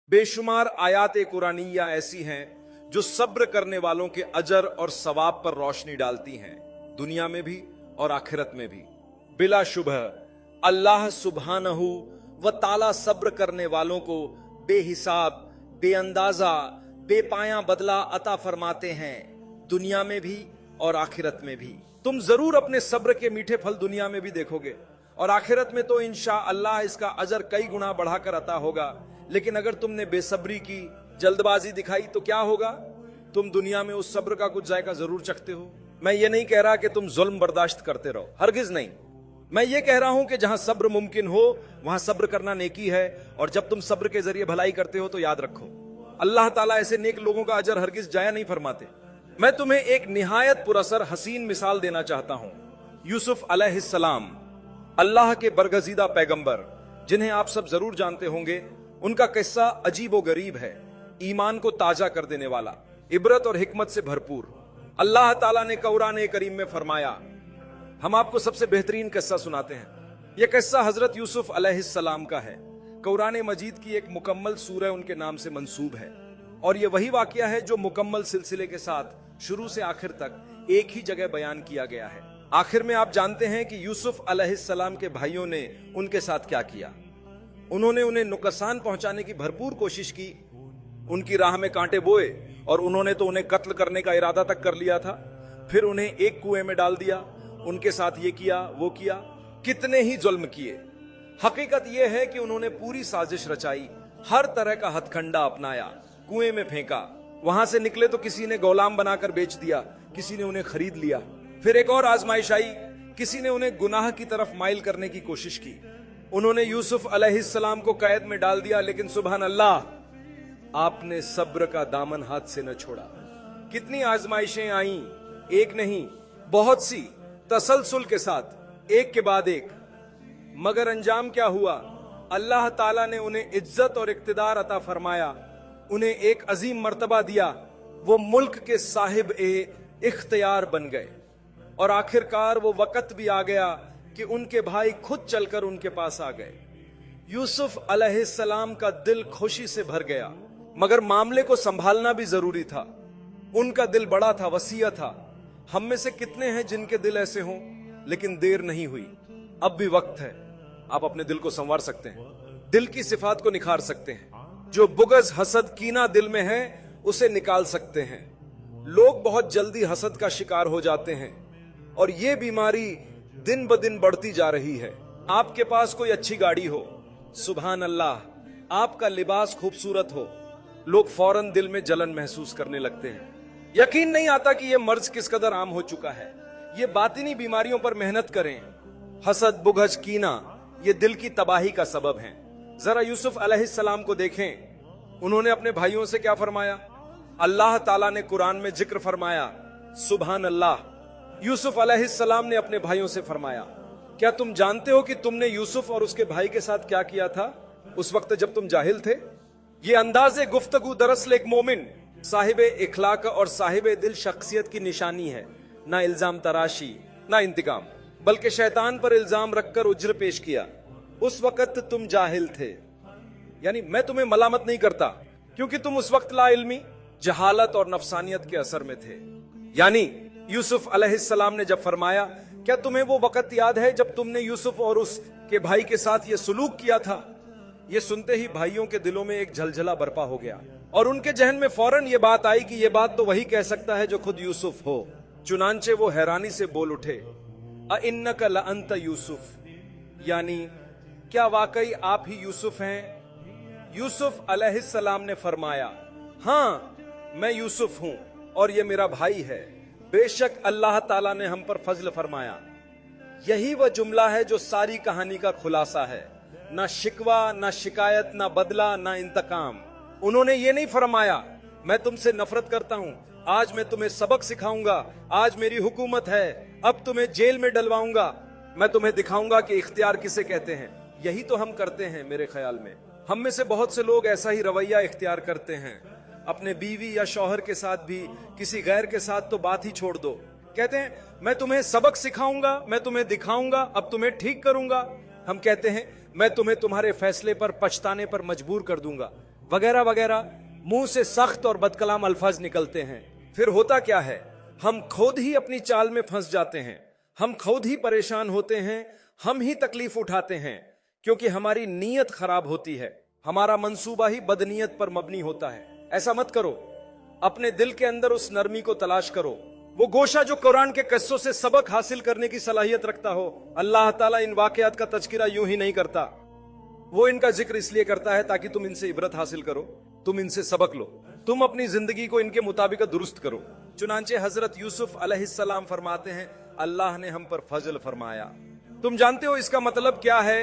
बेशुमार आयात कुरानिया ऐसी हैं जो सब्र करने वालों के अजर और सवाब पर रोशनी डालती हैं, दुनिया में भी और आखिरत में भी। बिला शुबह अल्लाह सुब्हानहू व ताला सब्र करने वालों को बेहिसाब, बेअंदाजा, बेपाया बदला अता फरमाते हैं, दुनिया में भी और आखिरत में भी। तुम जरूर अपने सब्र के मीठे फल दुनिया में भी देखोगे और आखिरत में तो इंशाअल्लाह इसका अजर कई गुना बढ़ाकर अता होगा। लेकिन अगर तुमने बेसब्री की, जल्दबाजी दिखाई तो क्या होगा? तुम दुनिया में उस सब्र का कुछ जायका जरूर चखते हो। मैं ये नहीं कह रहा कि तुम जुल्म बर्दाश्त करते रहो, हरगिज नहीं। मैं ये कह रहा हूं कि जहां सब्र मुमकिन हो वहां सब्र करना नेकी है, और जब तुम सब्र के जरिए भलाई करते हो तो याद रखो अल्लाह ताला ऐसे नेक लोगों का अजर हरगिज जाया नहीं फरमाते। मैं तुम्हें एक निहायत पुरअसर हसीन मिसाल देना चाहता हूं। यूसुफ अलैहिस्सलाम, अल्लाह के बरगजीदा पैगंबर, जिन्हें आप सब जरूर जानते होंगे। उनका किस्सा अजीब व गरीब है, ईमान को ताजा कर देने वाला, इबरत और हिकमत से भरपूर। अल्लाह ताला ने कुरान करीम में फरमाया, हम आपको सबसे बेहतरीन किस्सा सुनाते हैं। यह किस्सा हजरत यूसुफ अलैहिस्सलाम का है। कुरान मजीद की एक मुकम्मल सूरह उनके नाम से मंसूब है, और यह वही वाकया है जो मुकम्मल सिलसिले के साथ शुरू से आखिर तक एक ही जगह बयान किया गया है। आखिर में आप जानते हैं कि यूसुफ अलैहिस्सलाम के भाइयों ने उनके साथ क्या किया। उन्होंने उन्हें नुकसान पहुंचाने की भरपूर कोशिश की, उनकी राह में कांटे बोए, और उन्होंने तो उन्हें कत्ल करने का इरादा तक कर लिया था। फिर उन्हें एक कुएं में डाल दिया, उनके साथ ये किया वो किया, कितने ही जुल्म किए। हकीकत यह है कि उन्होंने पूरी साजिश रचाई, हर तरह का हथकंडा अपनाया, कुएं में फेंका। वहां से निकले तो किसी ने गुलाम बनाकर बेच दिया, किसी ने उन्हें खरीद लिया। फिर एक और आजमाइश आई, किसी ने उन्हें गुनाह की तरफ माइल करने की कोशिश की। उन्होंने यूसुफ अलैहिस्सलाम को कैद में डाल दिया, लेकिन सुभान अल्लाह, आपने सब्र का दामन हाथ से न छोड़ा। कितनी आजमाइशें आईं, एक नहीं बहुत सी, तसलसल के साथ, एक के बाद एक। मगर अंजाम क्या हुआ? अल्लाह ताला ने उन्हें इज्जत और इक्तिदार अता फरमाया, उन्हें एक अजीम मर्तबा दिया। वो मुल्क के साहिब इख्तियार बन गए, और आखिरकार वो वक्त भी आ गया कि उनके भाई खुद चलकर उनके पास आ गए। यूसुफ अलैहिस्सलाम का दिल खुशी से भर गया, मगर मामले को संभालना भी जरूरी था। उनका दिल बड़ा था, वसीया था। हम में से कितने हैं जिनके दिल ऐसे हों? लेकिन देर नहीं हुई, अब भी वक्त है। आप अपने दिल को संवार सकते हैं, दिल की सिफात को निखार सकते हैं। जो बुगज, हसद, कीना दिल में है उसे निकाल सकते हैं। लोग बहुत जल्दी हसद का शिकार हो जाते हैं, और ये बीमारी दिन ब दिन बढ़ती जा रही है। आपके पास कोई अच्छी गाड़ी हो, सुभान अल्लाह, आपका लिबास खूबसूरत हो, लोग फौरन दिल में जलन महसूस करने लगते हैं। यकीन नहीं आता कि यह मर्ज किस कदर आम हो चुका है। ये बातिनी बीमारियों पर मेहनत करें। हसद, बुगज, कीना ये दिल की तबाही का सबब है। जरा यूसुफ अलैहिस्सलाम को देखें, उन्होंने अपने भाइयों से क्या फरमाया। अल्लाह ताला ने कुरान में जिक्र फरमाया, सुभान अल्लाह, यूसुफ अलैहिस्सलाम ने अपने भाइयों से फरमाया, क्या तुम जानते हो कि तुमने यूसुफ और उसके भाई के साथ क्या किया था उस वक्त जब तुम जाहिल थे? ये अंदाज़े गुफ्तगू दरअसल एक मोमिन, साहिबे इखलाक और साहिबे दिल शख्सियत की निशानी है। ना इल्जाम तराशी, ना इंतकाम, बल्कि शैतान पर इल्जाम रखकर उज्र पेश किया। उस वक्त तुम जाहिल थे, यानी मैं तुम्हें मलामत नहीं करता, क्योंकि तुम उस वक्त ला इल्मी, जहालत और नफसानियत के असर में थे। यानी यूसुफ अलैहिस्सलाम ने जब फरमाया, क्या तुम्हें वो वक्त याद है जब तुमने यूसुफ और उसके भाई के साथ ये सुलूक किया था? ये सुनते ही भाइयों के दिलों में एक झलझला बरपा हो गया, और उनके जहन में फौरन ये बात आई कि ये बात तो वही कह सकता है जो खुद यूसुफ हो। चुनांचे वो हैरानी से बोल उठे, अइन्नका लअंत यूसुफ, यानी क्या वाकई आप ही यूसुफ हैं? यूसुफ अलैहिस्सलाम ने फरमाया, हाँ मैं यूसुफ हूं, और ये मेरा भाई है। बेशक अल्लाह ताला ने हम पर फजल फरमाया। यही वह जुमला है जो सारी कहानी का खुलासा है। ना शिकवा, ना शिकायत, ना बदला, ना इंतकाम। उन्होंने ये नहीं फरमाया, मैं तुमसे नफरत करता हूं, आज मैं तुम्हें सबक सिखाऊंगा, आज मेरी हुकूमत है, अब तुम्हें जेल में डलवाऊंगा, मैं तुम्हें दिखाऊंगा कि इख्तियार किसे कहते हैं। यही तो हम करते हैं। मेरे ख्याल में हम में से बहुत से लोग ऐसा ही रवैया इख्तियार करते हैं। अपने बीवी या शौहर के साथ भी, किसी गैर के साथ तो बात ही छोड़ दो। कहते हैं मैं तुम्हें सबक सिखाऊंगा, मैं तुम्हें दिखाऊंगा, अब तुम्हें ठीक करूंगा। हम कहते हैं मैं तुम्हें तुम्हारे फैसले पर पछताने पर मजबूर कर दूंगा। वगैरह वगैरह मुंह से सख्त और बदकलाम अल्फाज निकलते हैं। फिर होता क्या है, हम खुद ही अपनी चाल में फंस जाते हैं, हम खुद ही परेशान होते हैं, हम ही तकलीफ उठाते हैं, क्योंकि हमारी नीयत खराब होती है, हमारा मंसूबा ही बदनीयत पर मबनी होता है। ऐसा मत करो, अपने दिल के अंदर उस नरमी को तलाश करो, वो गोशा जो कुरान के किस्सों से सबक हासिल करने की सलाहियत रखता हो। अल्लाह ताला इन वाकयात का तज़किरा यूं ही नहीं करता, वो इनका जिक्र इसलिए करता है ताकि तुम इनसे इबरत हासिल करो, तुम इनसे सबक लो, तुम अपनी जिंदगी को इनके मुताबिक दुरुस्त करो। चुनांचे हजरत यूसुफ अलैहिस्सलाम फरमाते हैं, अल्लाह ने हम पर फजल फरमाया। तुम जानते हो इसका मतलब क्या है?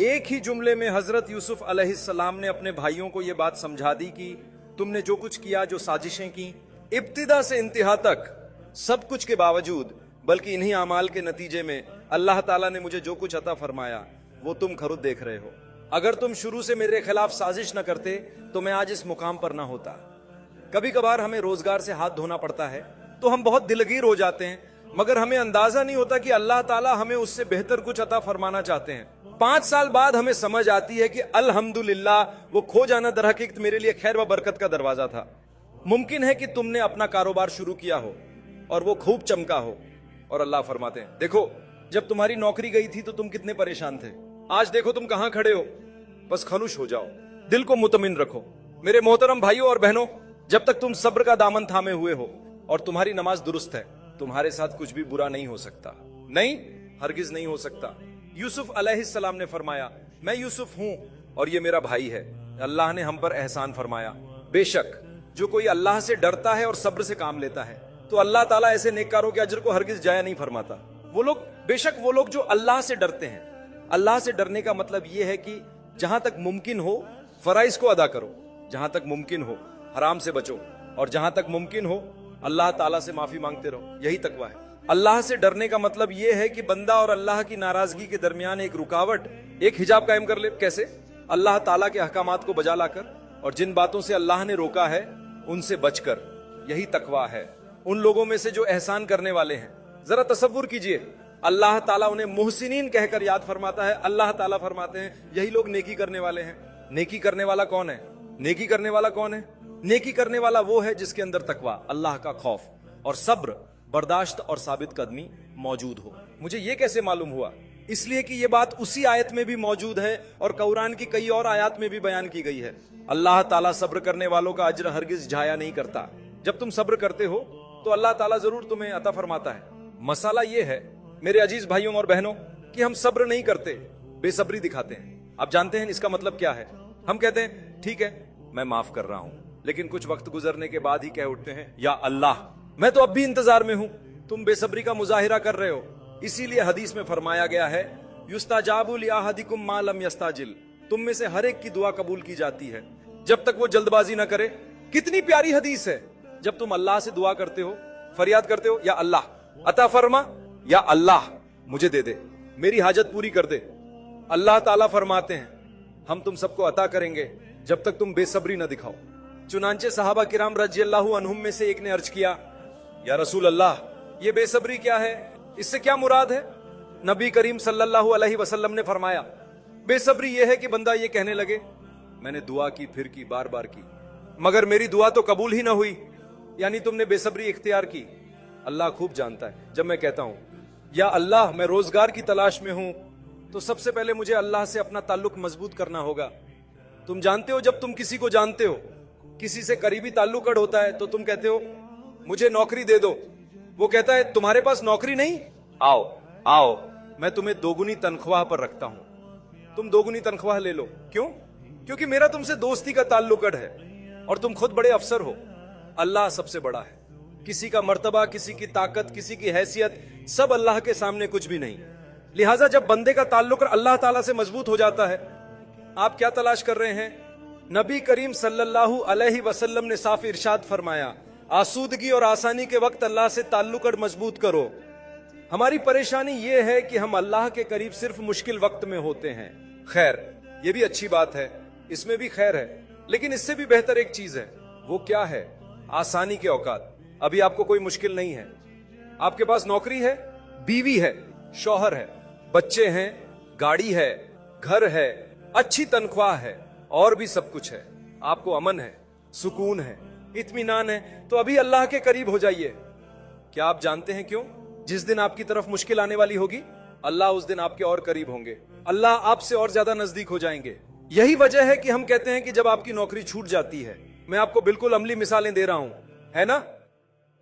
एक ही जुमले में हजरत यूसुफ अलैहिस्सलाम ने अपने भाइयों को यह बात समझा दी कि तुमने जो कुछ किया, जो साजिशें की, इब्तिदा से इंतहा तक, सब कुछ के बावजूद, बल्कि इन्हीं अमाल के नतीजे में अल्लाह ताला ने मुझे जो कुछ अता फरमाया वो तुम खुद देख रहे हो। अगर तुम शुरू से मेरे खिलाफ साजिश न करते तो मैं आज इस मुकाम पर ना होता। कभी कभार हमें रोजगार से हाथ धोना पड़ता है तो हम बहुत दिलगीर हो जाते हैं, मगर हमें अंदाजा नहीं होता कि अल्लाह ताला हमें उससे बेहतर कुछ अता फरमाना चाहते हैं। 5 साल बाद हमें समझ आती है कि अल्हम्दुलिल्लाह, वो खो जाना दरहकीकत मेरे लिए खैर व बरकत का दरवाजा था। मुमकिन है कि तुमने अपना कारोबार शुरू किया हो और वो खूब चमका हो, और अल्लाह फरमाते हैं, देखो जब तुम्हारी नौकरी गई थी तो तुम कितने परेशान थे, आज देखो तुम कहां खड़े हो। बस खामोश हो जाओ, दिल को मुतमिन रखो। मेरे मोहतरम भाइयों और बहनों, जब तक तुम सब्र का दामन थामे हुए हो और तुम्हारी नमाज दुरुस्त है, तुम्हारे साथ कुछ भी बुरा नहीं हो सकता, नहीं, हरगिज नहीं हो सकता। यूसुफ अलैहिस्सलाम ने फरमाया, मैं यूसुफ हूं और ये मेरा भाई है, अल्लाह ने हम पर एहसान फरमाया। बेशक जो कोई अल्लाह से डरता है और सब्र से काम लेता है तो अल्लाह ताला ऐसे नेककारों के अजर को हरगिज जाया नहीं फरमाता। वो लोग, बेशक वो लोग जो अल्लाह से डरते हैं, अल्लाह से डरने का मतलब ये है कि जहां तक मुमकिन हो फराइज को अदा करो, जहां तक मुमकिन हो हराम से बचो, और जहां तक मुमकिन हो अल्लाह ताला से माफी मांगते रहो। यही तकवा है। अल्लाह से डरने का मतलब यह है कि बंदा और अल्लाह की नाराजगी के दरमियान एक रुकावट, एक हिजाब कायम कर ले। कैसे? अल्लाह ताला के अहकामात को बजा लाकर, और जिन बातों से अल्लाह ने रोका है उनसे बचकर। यही तकवा है। उन लोगों में से जो एहसान करने वाले हैं, जरा तसव्वुर कीजिए, अल्लाह ताला उन्हें मुहसिनीन कहकर याद फरमाता है। अल्लाह ताला फरमाते हैं यही लोग नेकी करने वाले हैं। नेकी करने वाला कौन है? नेकी करने वाला कौन है? नेकी करने वाला वो है जिसके अंदर तकवा, अल्लाह का खौफ और सब्र, बर्दाश्त और साबित कदमी मौजूद हो। मुझे ये कैसे मालूम हुआ? इसलिए कि ये बात उसी आयत में भी मौजूद है और कुरान की कई और आयत में भी बयान की गई है। अल्लाह ताला सब्र करने वालों का अज्र हरगिज जाया नहीं करता। जब तुम सब्र करते हो तो अल्लाह ताला जरूर तुम्हें अता फरमाता है। मसाला ये है मेरे अजीज भाइयों और बहनों कि हम सब्र नहीं करते, बेसब्री दिखाते हैं। आप जानते हैं इसका मतलब क्या है? हम कहते हैं ठीक है मैं माफ कर रहा हूं, लेकिन कुछ वक्त गुजरने के बाद ही कह उठते हैं या अल्लाह मैं तो अब भी इंतजार में हूं। तुम बेसब्री का मुजाहिरा कर रहे हो। इसीलिए हदीस में फरमाया गया है युस्ताजाबु लिअहदिकुम मा लम यस्ताजिल, तुम में से हर एक की दुआ कबूल की जाती है जब तक वो जल्दबाजी ना करे। कितनी प्यारी हदीस है। जब तुम अल्लाह से दुआ करते हो, फरियाद करते हो, या अल्लाह अता फरमा, या अल्लाह मुझे दे दे, मेरी हाजत पूरी कर दे, अल्लाह ताला फरमाते हैं हम तुम सबको अता करेंगे जब तक तुम बेसब्री न दिखाओ। चुनांचे सहाबा किराम रज़ियल्लाहु अन्हुम में से एक ने अर्ज किया, या रसूल अल्लाह ये बेसब्री क्या है, इससे क्या मुराद है? नबी करीम सल्लल्लाहु अलैहि वसल्लम ने फरमाया बेसब्री यह है कि बंदा ये कहने लगे मैंने दुआ की, फिर की, बार बार की, मगर मेरी दुआ तो कबूल ही ना हुई, यानी तुमने बेसब्री इख्तियार की। अल्लाह खूब जानता है जब मैं कहता हूं या अल्लाह मैं रोजगार की तलाश में हूं, तो सबसे पहले मुझे अल्लाह से अपना ताल्लुक मजबूत करना होगा। तुम जानते हो जब तुम किसी को जानते हो, किसी से करीबी ताल्लुक होता है, तो तुम कहते हो मुझे नौकरी दे दो, वो कहता है तुम्हारे पास नौकरी नहीं, आओ आओ मैं तुम्हें दोगुनी तनख्वाह पर रखता हूं, तुम दोगुनी तनख्वाह ले लो। क्यों? क्योंकि मेरा तुमसे दोस्ती का ताल्लुक है और तुम खुद बड़े अफसर हो। अल्लाह सबसे बड़ा है। किसी का मर्तबा, किसी की ताकत, किसी की हैसियत, सब अल्लाह के सामने कुछ भी नहीं। लिहाजा जब बंदे का ताल्लुक अल्लाह ताला से मजबूत हो जाता है, आप क्या तलाश कर रहे हैं? नबी करीम सल्लल्लाहु अलैहि वसल्लम ने साफ इरशाद फरमाया आसूदगी और आसानी के वक्त अल्लाह से ताल्लुक मजबूत करो। हमारी परेशानी यह है कि हम अल्लाह के करीब सिर्फ मुश्किल वक्त में होते हैं। खैर ये भी अच्छी बात है, इसमें भी खैर है, लेकिन इससे भी बेहतर एक चीज है। वो क्या है? आसानी के औकात। अभी आपको कोई मुश्किल नहीं है, आपके पास नौकरी है, बीवी है, शौहर है, बच्चे हैं, गाड़ी है, घर है, अच्छी तनख्वाह है और भी सब कुछ है। आपको अमन है, सुकून है, इत्मीनान है, तो अभी अल्लाह के करीब हो जाइए। क्या आप जानते हैं क्यों? जिस दिन आपकी तरफ मुश्किल आने वाली होगी, अल्लाह उस दिन आपके और करीब होंगे, अल्लाह आपसे और ज्यादा नजदीक हो जाएंगे। यही वजह है कि हम कहते हैं कि जब आपकी नौकरी छूट जाती है, मैं आपको बिल्कुल अमली मिसालें दे रहा हूं, है ना,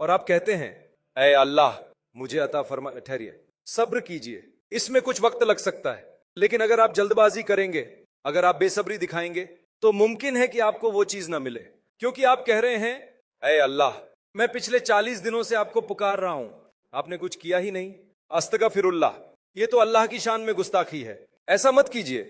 और आप कहते हैं ऐ अल्लाह मुझे अता फरमा। ठहरिए, सब्र कीजिए, इसमें कुछ वक्त लग सकता है, लेकिन अगर आप जल्दबाजी करेंगे, अगर आप बेसब्री दिखाएंगे, तो मुमकिन है कि आपको वो चीज ना मिले, क्योंकि आप कह रहे हैं ऐ अल्लाह मैं पिछले 40 दिनों से आपको पुकार रहा हूं, आपने कुछ किया ही नहीं। अस्तगफिरुल्लाह, ये तो अल्लाह की शान में गुस्ताखी है, ऐसा मत कीजिए।